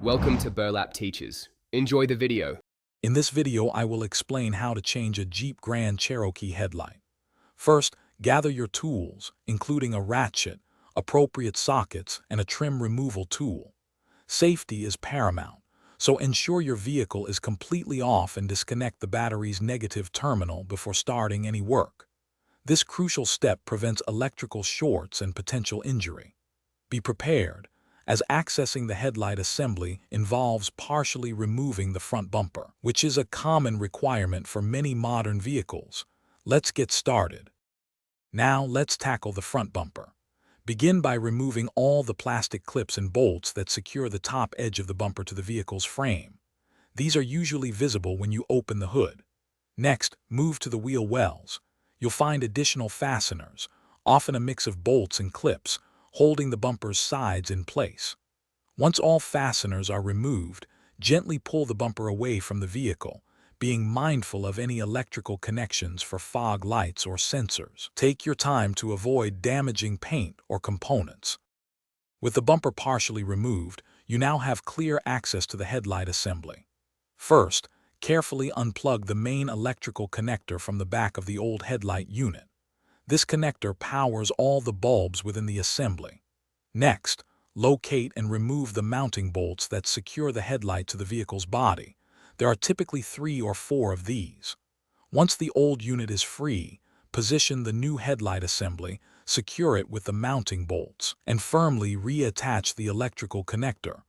Welcome to Burlap Teachers. Enjoy the video. In this video, I will explain how to change a Jeep Grand Cherokee headlight. First, gather your tools, including a ratchet, appropriate sockets, and a trim removal tool. Safety is paramount, so ensure your vehicle is completely off and disconnect the battery's negative terminal before starting any work. This crucial step prevents electrical shorts and potential injury. Be prepared, as accessing the headlight assembly involves partially removing the front bumper, which is a common requirement for many modern vehicles. Let's get started. Now let's tackle the front bumper. Begin by removing all the plastic clips and bolts that secure the top edge of the bumper to the vehicle's frame. These are usually visible when you open the hood. Next, move to the wheel wells. You'll find additional fasteners, often a mix of bolts and clips, holding the bumper's sides in place. Once all fasteners are removed, gently pull the bumper away from the vehicle, being mindful of any electrical connections for fog lights or sensors. Take your time to avoid damaging paint or components. With the bumper partially removed, you now have clear access to the headlight assembly. First, carefully unplug the main electrical connector from the back of the old headlight unit. This connector powers all the bulbs within the assembly. Next, locate and remove the mounting bolts that secure the headlight to the vehicle's body. There are typically 3 or 4 of these. Once the old unit is free, position the new headlight assembly, secure it with the mounting bolts, and firmly reattach the electrical connector.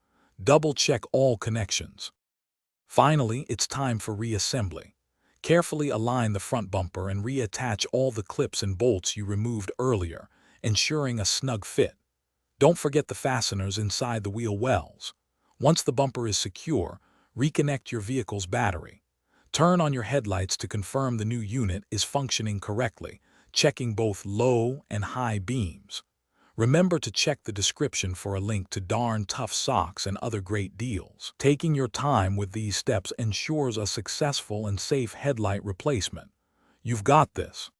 Double-check all connections. Finally, it's time for reassembly. Carefully align the front bumper and reattach all the clips and bolts you removed earlier, ensuring a snug fit. Don't forget the fasteners inside the wheel wells. Once the bumper is secure, reconnect your vehicle's battery. Turn on your headlights to confirm the new unit is functioning correctly, checking both low and high beams. Remember to check the description for a link to Darn Tough socks and other great deals. Taking your time with these steps ensures a successful and safe headlight replacement. You've got this.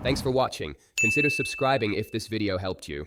Thanks for watching. Consider subscribing if this video helped you.